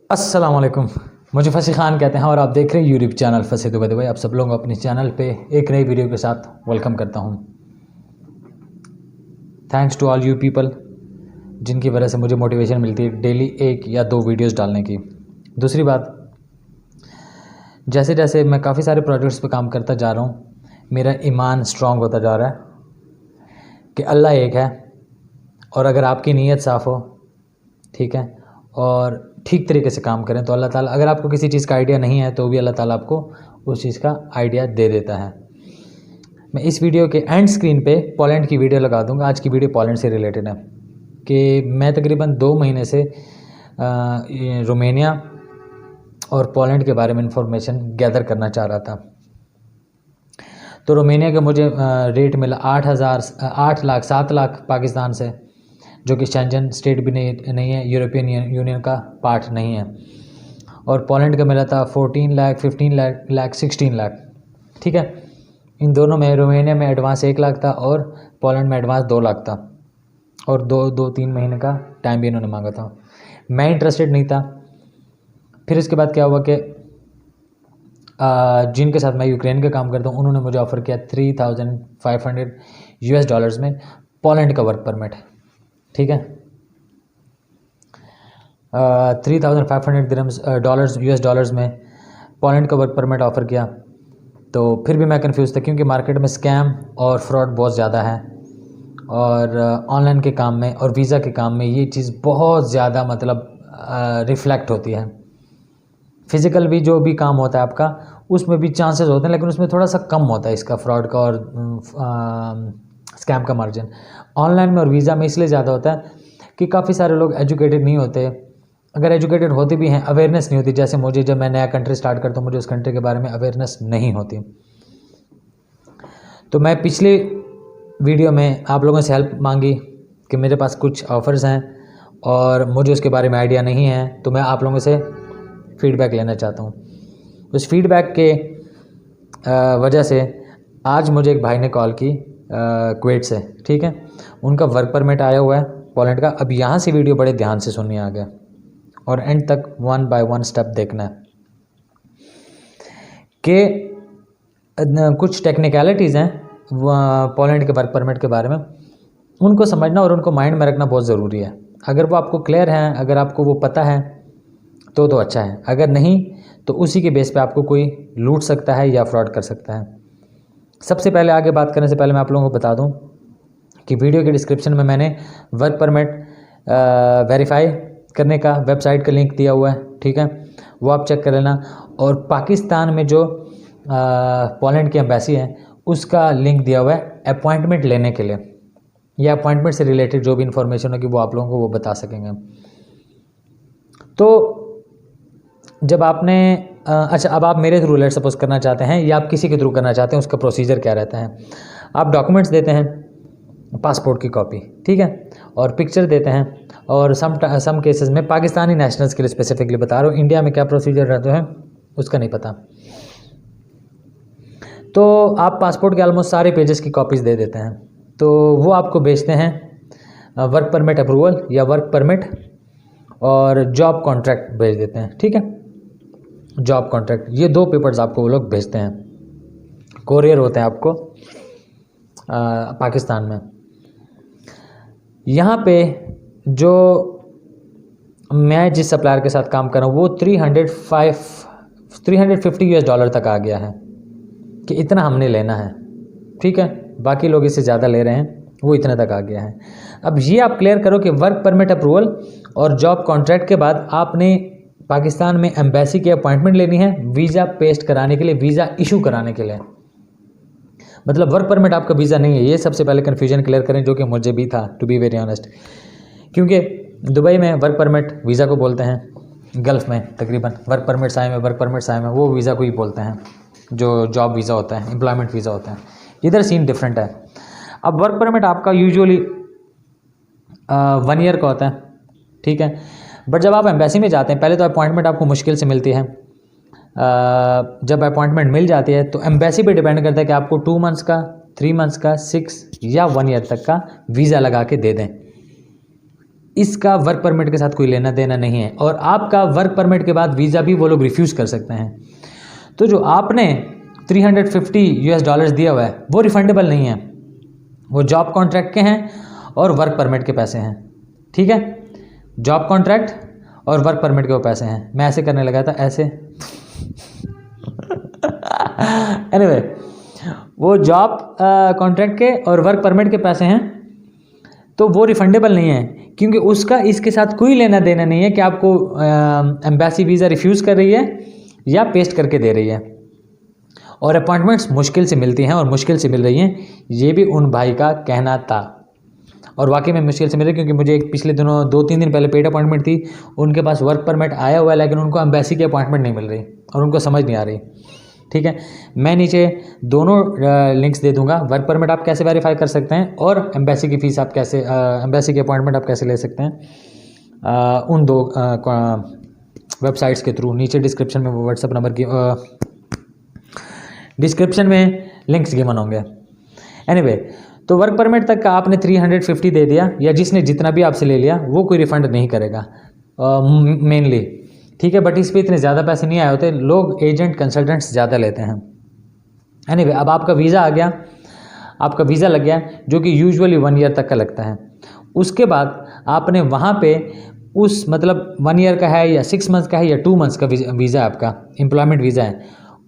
अस्सलाम वालेकुम। मुझे फसी ख़ान कहते हैं और आप देख रहे हैं यूट्यूब चैनल फसी दुबई। आप सब लोगों को अपने चैनल पे एक नई वीडियो के साथ वेलकम करता हूँ। Thanks to all you people जिनकी वजह से मुझे मोटिवेशन मिलती है डेली एक या दो वीडियोस डालने की। दूसरी बात, जैसे जैसे मैं काफ़ी सारे प्रोजेक्ट्स पे काम करता जा रहा हूँ, मेरा ईमान स्ट्रांग होता जा रहा है कि अल्लाह एक है और अगर आपकी नीयत साफ़ हो, ठीक है, और ठीक तरीके से काम करें तो अल्लाह ताला, अगर आपको किसी चीज़ का आइडिया नहीं है तो भी अल्लाह ताला आपको उस चीज़ का आइडिया दे देता है। मैं इस वीडियो के एंड स्क्रीन पे पोलैंड की वीडियो लगा दूंगा। आज की वीडियो पोलैंड से रिलेटेड है कि मैं तकरीबन 2 महीने से रोमानिया और पोलैंड के बारे में इंफॉर्मेशन गैदर करना चाह रहा था। तो रोमानिया का मुझे रेट मिला 8 लाख पाकिस्तान से, जो कि शेंजन स्टेट भी नहीं है, यूरोपियन यूनियन का पार्ट नहीं है। और पोलैंड का मिला था 14 लाख, 15 लाख, 16 लाख, ठीक है। इन दोनों में रोमानिया में एडवांस 1 लाख था और पोलैंड में एडवांस 2 लाख था और 2-3 महीने का टाइम भी इन्होंने मांगा था। मैं इंटरेस्टेड नहीं था। फिर इसके बाद क्या हुआ कि जिनके साथ मैं यूक्रेन का काम करता हूँ उन्होंने मुझे ऑफ़र किया $3,500 में पोलैंड का वर्क परमिट, ठीक है। $3,500 में पोलैंड का वर्क परमिट ऑफ़र किया। तो फिर भी मैं कंफ्यूज था क्योंकि मार्केट में स्कैम और फ्रॉड बहुत ज़्यादा है और ऑनलाइन के काम में और वीज़ा के काम में ये चीज़ बहुत ज़्यादा मतलब रिफ्लेक्ट होती है। फ़िज़िकल भी जो भी काम होता है आपका, उसमें भी चांसेस होते हैं, लेकिन उसमें थोड़ा सा कम होता है इसका फ्रॉड का और स्कैम का मार्जिन। ऑनलाइन में और वीज़ा में इसलिए ज़्यादा होता है कि काफ़ी सारे लोग एजुकेटेड नहीं होते। अगर एजुकेटेड होते भी हैं, अवेयरनेस नहीं होती। जैसे मुझे, जब मैं नया कंट्री स्टार्ट करता हूँ, मुझे उस कंट्री के बारे में अवेयरनेस नहीं होती। तो मैं पिछले वीडियो में आप लोगों से हेल्प मांगी कि मेरे पास कुछ ऑफ़र्स हैं और मुझे उसके बारे में आइडिया नहीं है, तो मैं आप लोगों से फ़ीडबैक लेना चाहता हूँ। उस फीडबैक के वजह से आज मुझे एक भाई ने कॉल की कुवैत से, ठीक है। उनका वर्क परमिट आया हुआ है पोलैंड का। अब यहाँ से वीडियो बड़े ध्यान से सुननी आ गया और एंड तक 1 बाय 1 स्टेप देखना है कि कुछ टेक्निकलिटीज़ हैं पोलैंड के वर्क परमिट के बारे में, उनको समझना और उनको माइंड में रखना बहुत ज़रूरी है। अगर वो आपको क्लियर है, अगर आपको वो पता है तो अच्छा है, अगर नहीं तो उसी के बेस पे आपको कोई लूट सकता है या फ्रॉड कर सकता है। सबसे पहले, आगे बात करने से पहले मैं आप लोगों को बता दूं कि वीडियो के डिस्क्रिप्शन में मैंने वर्क परमिट वेरीफाई करने का वेबसाइट का लिंक दिया हुआ है, ठीक है, वो आप चेक कर लेना। और पाकिस्तान में जो पोलैंड की एम्बेसी है उसका लिंक दिया हुआ है अपॉइंटमेंट लेने के लिए, या अपॉइंटमेंट से रिलेटेड जो भी इन्फॉर्मेशन होगी वो आप लोगों को वो बता सकेंगे। तो जब आपने अच्छा, अब आप मेरे थ्रू लेट सपोज करना चाहते हैं या आप किसी के थ्रू करना चाहते हैं, उसका प्रोसीजर क्या रहता है। आप डॉक्यूमेंट्स देते हैं, पासपोर्ट की कॉपी, ठीक है, और पिक्चर देते हैं। और सम केसेस में पाकिस्तानी नेशनल्स के लिए स्पेसिफिकली बता रहा हूँ, इंडिया में क्या प्रोसीजर रहते हैं उसका नहीं पता। तो आप पासपोर्ट के ऑलमोस्ट सारे पेजेस की कॉपीज़ दे देते हैं, तो वो आपको भेजते हैं वर्क परमिट अप्रूवल या वर्क परमिट और जॉब कॉन्ट्रैक्ट भेज देते हैं, ठीक है। जॉब कॉन्ट्रैक्ट, ये 2 पेपर्स आपको वो लोग भेजते हैं, कोरियर होते हैं आपको पाकिस्तान में। यहाँ पे जो मैं जिस सप्लायर के साथ काम कर रहा हूँ वो $350 तक आ गया है कि इतना हमने लेना है, ठीक है। बाकी लोग इससे ज़्यादा ले रहे हैं, वो इतने तक आ गया है। अब ये आप क्लियर करो कि वर्क परमिट अप्रूवल और जॉब कॉन्ट्रैक्ट के बाद आपने पाकिस्तान में एम्बेसी की अपॉइंटमेंट लेनी है वीज़ा पेस्ट कराने के लिए, वीज़ा इशू कराने के लिए। मतलब वर्क परमिट आपका वीज़ा नहीं है, ये सबसे पहले कन्फ्यूजन क्लियर करें, जो कि मुझे भी था, टू बी वेरी ऑनेस्ट। क्योंकि दुबई में वर्क परमिट वीज़ा को बोलते हैं, गल्फ़ में तकरीबन वर्क परमिट्स आए में वो वीज़ा को ही बोलते हैं, जो जॉब वीज़ा होता है, एम्प्लॉयमेंट वीज़ा होता है। इधर सीन डिफरेंट है। अब वर्क परमिट आपका यूजुअली 1 ईयर का होता है, ठीक है। बट जब आप एम्बेसी में जाते हैं, पहले तो अपॉइंटमेंट आपको मुश्किल से मिलती है। जब अपॉइंटमेंट मिल जाती है तो एम्बेसी पे डिपेंड करता है कि आपको 2 मंथ्स का, 3 मंथ्स का, 6 या 1 ईयर तक का वीज़ा लगा के दे दें। इसका वर्क परमिट के साथ कोई लेना देना नहीं है, और आपका वर्क परमिट के बाद वीज़ा भी वो लोग रिफ्यूज़ कर सकते हैं। तो जो आपने $350 दिया हुआ है वो रिफंडेबल नहीं है, वो जॉब कॉन्ट्रैक्ट के हैं और वर्क परमिट के पैसे हैं, ठीक है। जॉब कॉन्ट्रैक्ट और वर्क परमिट के वो पैसे हैं। मैं ऐसे करने लगा था, ऐसे एनीवे वो जॉब कॉन्ट्रैक्ट के और वर्क परमिट के पैसे हैं, तो वो रिफंडेबल नहीं है, क्योंकि उसका इसके साथ कोई लेना देना नहीं है कि आपको एम्बेसी वीज़ा रिफ्यूज़ कर रही है या पेस्ट करके दे रही है। और अपॉइंटमेंट्स मुश्किल से मिलती हैं और मुश्किल से मिल रही हैं, ये भी उन भाई का कहना था, और वाकई में मुश्किल से मिल रही, क्योंकि मुझे एक पिछले दिनों 2-3 दिन पहले पेड अपॉइंटमेंट थी, उनके पास वर्क परमिट आया हुआ है लेकिन उनको एम्बेसी की अपॉइंटमेंट नहीं मिल रही और उनको समझ नहीं आ रही, ठीक है। मैं नीचे दोनों लिंक्स दे दूंगा, वर्क परमिट आप कैसे वेरीफाई कर सकते हैं और एम्बेसी की फ़ीस आप कैसे एम्बेसी की अपॉइंटमेंट आप कैसे ले सकते हैं, उन दो वेबसाइट्स के थ्रू। नीचे डिस्क्रिप्शन में वो व्हाट्सअप नंबर की डिस्क्रिप्शन में लिंक्स गिवन होंगे। एनीवे, तो वर्क परमिट तक का आपने 350 दे दिया, या जिसने जितना भी आपसे ले लिया वो कोई रिफ़ंड नहीं करेगा मेनली, ठीक है। बट इस पर इतने ज़्यादा पैसे नहीं आए होते, लोग एजेंट कंसल्टेंट्स ज़्यादा लेते हैं। एनीवे, अब आपका वीज़ा आ गया, आपका वीज़ा लग गया, जो कि यूजुअली 1 ईयर तक का लगता है। उसके बाद आपने वहाँ पे उस मतलब 1 ईयर का है या 6 मंथ्स का है या 2 मंथ्स का वीज़ा आपका एम्प्लॉयमेंट वीज़ा है,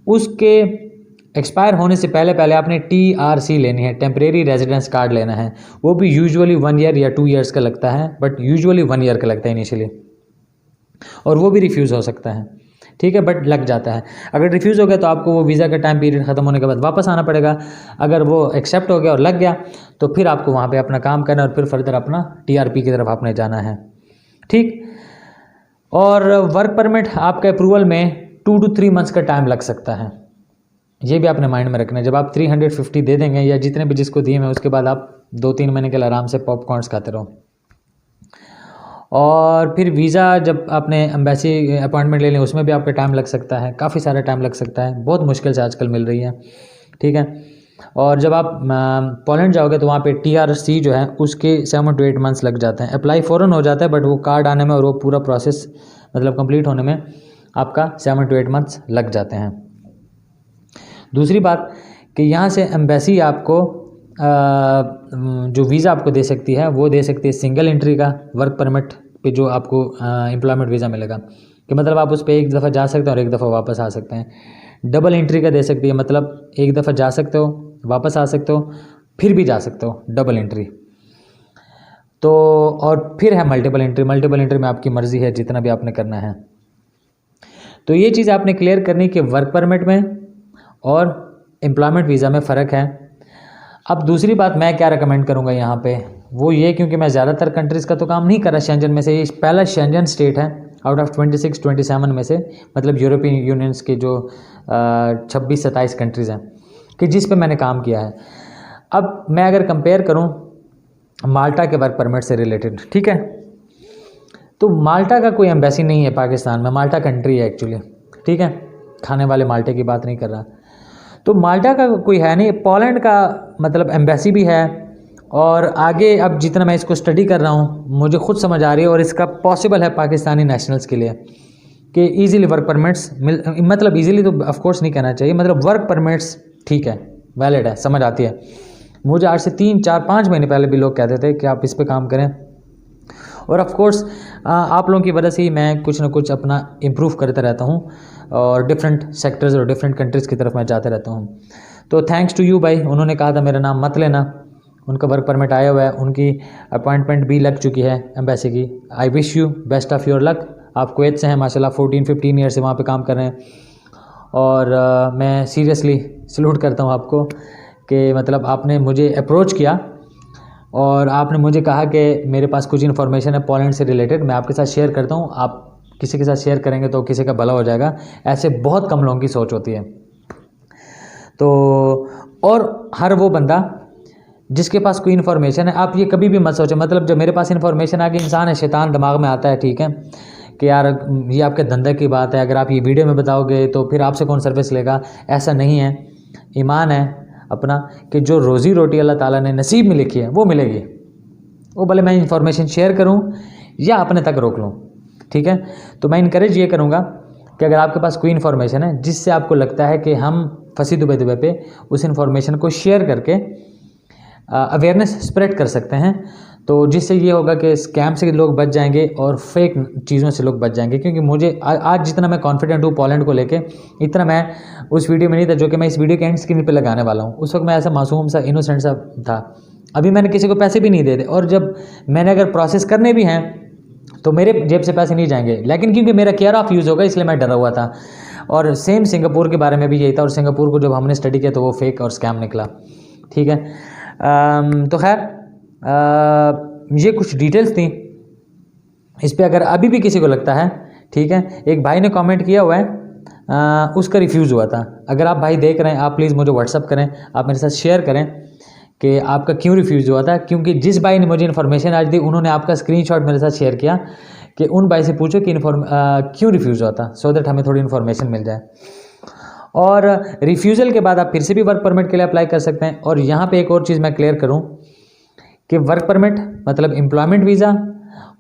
उसके एक्सपायर होने से पहले पहले आपने TRC लेनी है, टेम्परेरी रेजिडेंस कार्ड लेना है। वो भी यूजुअली 1 ईयर या 2 ईयर्स का लगता है, बट यूजुअली 1 ईयर का लगता है इनिशियली, और वो भी रिफ्यूज़ हो सकता है, ठीक है, बट लग जाता है। अगर रिफ्यूज़ हो गया तो आपको वो वीज़ा का टाइम पीरियड ख़त्म होने के बाद वापस आना पड़ेगा। अगर वो एक्सेप्ट हो गया और लग गया तो फिर आपको वहाँ पे अपना काम करना और फिर फर्दर अपना TRP की तरफ आपने जाना है, ठीक। और वर्क परमिट आपके अप्रूवल में 2 to 3 मंथ्स का टाइम लग सकता है, ये भी आपने माइंड में रखना है। जब आप 350 दे देंगे या जितने भी जिसको दिए हैं, उसके बाद आप 2-3 महीने के लिए आराम से पॉपकॉर्न्स खाते रहो। और फिर वीज़ा जब आपने एम्बेसी अपॉइंटमेंट ले लें, उसमें भी आपका टाइम लग सकता है, काफ़ी सारा टाइम लग सकता है, बहुत मुश्किल से आजकल मिल रही है, ठीक है। और जब आप पोलैंड जाओगे तो वहाँ पे TRC जो है उसके 7 to 8 मंथ्स लग जाते हैं। अप्लाई फ़ौरन हो जाता है, बट वो कार्ड आने में और वो पूरा प्रोसेस मतलब कंप्लीट होने में आपका 7 to 8 मंथ्स लग जाते हैं। दूसरी बात कि यहाँ से एम्बेसी आपको जो वीज़ा आपको दे सकती है वो दे सकती है सिंगल एंट्री का वर्क परमिट पे, जो आपको एम्प्लॉयमेंट वीज़ा मिलेगा, कि मतलब आप उस पर एक दफ़ा जा सकते हैं और एक दफ़ा वापस आ सकते हैं। डबल एंट्री का दे सकती है, मतलब एक दफ़ा जा सकते हो, वापस आ सकते हो, फिर भी जा सकते हो, डबल एंट्री। तो और फिर है मल्टीपल एंट्री। मल्टीपल एंट्री में आपकी मर्ज़ी है जितना भी आपने करना है। तो ये चीज़ आपने क्लियर करनी कि वर्क परमिट में और एम्प्लॉयमेंट वीज़ा में फ़र्क है। अब दूसरी बात मैं क्या रेकमेंड करूँगा यहाँ पे, वो ये, क्योंकि मैं ज़्यादातर कंट्रीज़ का तो काम नहीं कर रहा शेंजन में से, ये पहला शेंजन स्टेट है आउट ऑफ 26-27 में से, मतलब यूरोपियन यूनियंस के जो 26-27 कंट्रीज़ हैं कि जिस पे मैंने काम किया है। अब मैं अगर कंपेयर करूँ माल्टा के वर्क परमिट से रिलेटेड, ठीक है, तो माल्टा का कोई एम्बेसी नहीं है पाकिस्तान में, माल्टा कंट्री है एक्चुअली, ठीक है, खाने वाले माल्टे की बात नहीं कर रहा। तो माल्टा का कोई है नहीं। पोलैंड का मतलब एम्बेसी भी है, और आगे अब जितना मैं इसको स्टडी कर रहा हूँ मुझे खुद समझ आ रही है, और इसका पॉसिबल है पाकिस्तानी नेशनल्स के लिए कि ईज़िली वर्क परमिट्स मतलब ईज़िली तो ऑफ कोर्स नहीं कहना चाहिए, मतलब वर्क परमिट्स ठीक है, वैलिड है, समझ आती है। मुझे आज से 3-4-5 महीने पहले भी लोग कहते थे कि आप इस पर काम करें, और ऑफ कोर्स आप लोगों की वजह से ही मैं कुछ ना कुछ अपना इम्प्रूव करता रहता हूँ, और डिफरेंट सेक्टर्स और डिफरेंट कंट्रीज़ की तरफ मैं जाते रहता हूँ। तो थैंक्स टू यू भाई, उन्होंने कहा था मेरा नाम मत लेना, उनका वर्क परमिट आया हुआ है, उनकी अपॉइंटमेंट भी लग चुकी है एम्बेसी की। I wish you best of your luck. आप कुवैत से हैं माशाल्लाह, 14-15 ईयर से वहाँ पे काम कर रहे हैं, और मैं सीरियसली सल्यूट करता हूँ आपको कि मतलब आपने मुझे अप्रोच किया और आपने मुझे कहा कि मेरे पास कुछ इन्फॉर्मेशन है पोलैंड से रिलेटेड, मैं आपके साथ शेयर करता हूँ, आप किसी के साथ शेयर करेंगे तो किसी का भला हो जाएगा। ऐसे बहुत कम लोगों की सोच होती है। तो और हर वो बंदा जिसके पास कोई इन्फॉर्मेशन है, आप ये कभी भी मत सोचें, मतलब जब मेरे पास इन्फॉर्मेशन आ गई, इंसान है, शैतान दिमाग में आता है, ठीक है, कि यार ये आपके धंधे की बात है, अगर आप ये वीडियो में बताओगे तो फिर आपसे कौन सर्विस लेगा। ऐसा नहीं है, ईमान है अपना कि जो रोज़ी रोटी अल्लाह ताला ने नसीब में लिखी है वो मिलेगी। वो भले मैं इन्फॉर्मेशन शेयर करूं या अपने तक रोक लूँ, ठीक है। तो मैं इनकरेज ये करूँगा कि अगर आपके पास कोई इन्फॉर्मेशन है जिससे आपको लगता है कि हम फंसी दुबई दुबई पे, उस इन्फॉर्मेशन को शेयर करके अवेयरनेस स्प्रेड कर सकते हैं, तो जिससे ये होगा कि स्कैम से लोग बच जाएंगे और फेक चीज़ों से लोग बच जाएंगे। क्योंकि मुझे आज जितना मैं कॉन्फिडेंट हूँ पोलैंड को लेके, इतना मैं उस वीडियो में नहीं था जो कि मैं इस वीडियो के एंड स्क्रीन पे लगाने वाला हूँ। उस वक्त मैं ऐसा मासूम सा इनोसेंट सा था। अभी मैंने किसी को पैसे भी नहीं दे दे, और जब मैंने अगर प्रोसेस करने भी हैं तो मेरे जेब से पैसे नहीं जाएंगे, लेकिन क्योंकि मेरा केयर ऑफ यूज़ होगा इसलिए मैं डरा हुआ था। और सेम सिंगापुर के बारे में भी यही था, और सिंगापुर को जब हमने स्टडी किया तो वो फेक और स्कैम निकला, ठीक है। तो खैर ये कुछ डिटेल्स थी। इस पर अगर अभी भी किसी को लगता है, ठीक है, एक भाई ने कमेंट किया हुआ है, उसका रिफ्यूज़ हुआ था। अगर आप भाई देख रहे हैं, आप प्लीज़ मुझे व्हाट्सअप करें, आप मेरे साथ शेयर करें कि आपका क्यों रिफ्यूज़ हुआ था। क्योंकि जिस भाई ने मुझे इन्फॉर्मेशन आज दी उन्होंने आपका स्क्रीनशॉट मेरे साथ शेयर किया कि उन भाई से पूछो कि क्यों रिफ्यूज़ हुआ था, सो दैट हमें थोड़ी इन्फॉर्मेशन मिल जाए। और रिफ्यूज़ल के बाद आप फिर से भी वर्क परमिट के लिए अप्लाई कर सकते हैं। और यहाँ पे एक और चीज़ मैं क्लियर करूँ कि वर्क परमिट मतलब एम्प्लॉयमेंट वीज़ा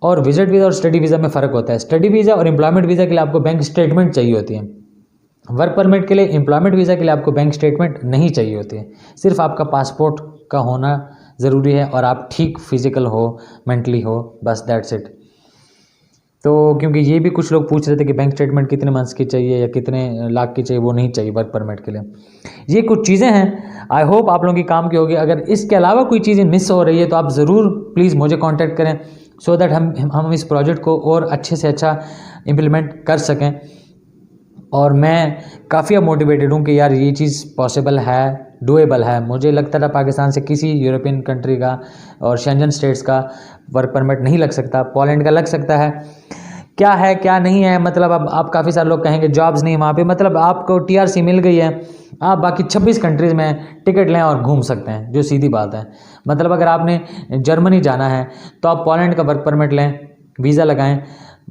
और विजिट वीज़ा और स्टडी वीज़ा में फ़र्क होता है। स्टडी वीज़ा और एम्प्लॉयमेंट वीज़ा के लिए आपको बैंक स्टेटमेंट चाहिए होती है। वर्क परमिट के लिए, एम्प्लॉयमेंट वीज़ा के लिए आपको बैंक स्टेटमेंट नहीं चाहिए होती है। सिर्फ आपका पासपोर्ट का होना ज़रूरी है और आप ठीक फिजिकल हो, मेंटली हो, बस दैट्स इट। तो क्योंकि ये भी कुछ लोग पूछ रहे थे कि बैंक स्टेटमेंट कितने मंथ्स की चाहिए या कितने लाख की चाहिए, वो नहीं चाहिए वर्क परमिट के लिए। ये कुछ चीज़ें हैं, आई होप आप लोगों की काम की होगी। अगर इसके अलावा कोई चीज़ें मिस हो रही है तो आप ज़रूर प्लीज़ मुझे कांटेक्ट करें, सो दैट हम इस प्रोजेक्ट को और अच्छे से अच्छा इम्प्लीमेंट कर सकें। और मैं काफ़ी अब मोटिवेटेड हूँ कि यार ये चीज़ पॉसिबल है, डूएबल है। मुझे लगता था पाकिस्तान से किसी यूरोपियन कंट्री का और शेंजन स्टेट्स का वर्क परमिट नहीं लग सकता, पोलैंड का लग सकता है। क्या है क्या नहीं है, मतलब अब आप काफ़ी सारे लोग कहेंगे जॉब्स नहीं वहाँ पे, मतलब आपको टीआरसी मिल गई है, आप बाकी 26 कंट्रीज़ में टिकट लें और घूम सकते हैं, जो सीधी बात है। मतलब अगर आपने जर्मनी जाना है तो आप पोलैंड का वर्क परमिट लें, वीज़ा लगाएं,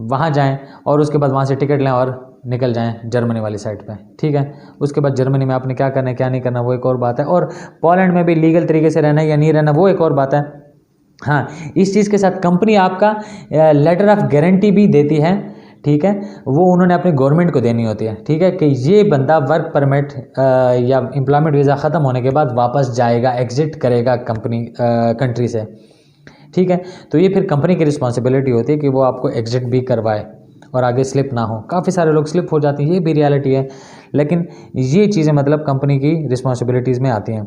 वहाँ जाएं और उसके बाद वहाँ से टिकट लें और निकल जाएं जर्मनी वाली साइड पे, ठीक है। उसके बाद जर्मनी में आपने क्या करना है क्या नहीं करना वो एक और बात है, और पोलैंड में भी लीगल तरीके से रहना है या नहीं रहना वो एक और बात है। हाँ, इस चीज़ के साथ कंपनी आपका लेटर ऑफ गारंटी भी देती है, ठीक है। वो उन्होंने अपनी गवर्नमेंट को देनी होती है, ठीक है, कि ये बंदा वर्क परमिट या एम्प्लॉयमेंट वीज़ा ख़त्म होने के बाद वापस जाएगा, एग्जिट करेगा कंट्री से, ठीक है। तो ये फिर कंपनी की रिस्पॉन्सिबिलिटी होती है कि वो आपको एग्जिट भी करवाए और आगे स्लिप ना हो। काफ़ी सारे लोग स्लिप हो जाते हैं, ये भी रियलिटी है, लेकिन ये चीज़ें मतलब कंपनी की रिस्पॉन्सिबिलिटीज़ में आती हैं।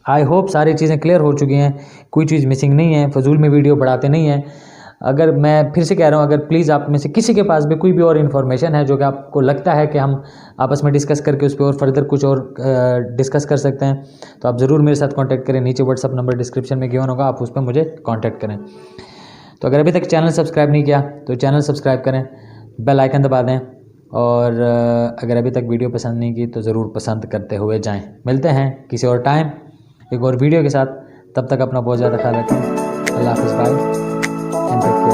आई होप सारी चीज़ें क्लियर हो चुकी हैं, कोई चीज़ मिसिंग नहीं है, फजूल में वीडियो बढ़ाते नहीं हैं। अगर मैं फिर से कह रहा हूँ, अगर प्लीज़ आप में से किसी के पास भी कोई भी और इन्फॉर्मेशन है जो कि आपको लगता है कि हम आपस में डिस्कस करके उस पर और फर्दर कुछ और डिस्कस कर सकते हैं, तो आप ज़रूर मेरे साथ कांटेक्ट करें। नीचे व्हाट्सअप नंबर डिस्क्रिप्शन में गिवन होगा, आप उस पर मुझे कांटेक्ट करें। तो अगर अभी तक चैनल सब्सक्राइब नहीं किया तो चैनल सब्सक्राइब करें, बेल आइकन दबा दें, और अगर अभी तक वीडियो पसंद नहीं की तो ज़रूर पसंद करते हुए जाएँ। मिलते हैं किसी और टाइम एक और वीडियो के साथ, तब तक अपना बहुत ज़्यादा ख्याल रखें। अल्लाह हाफ़िज़, बाय एंड टेक केयर।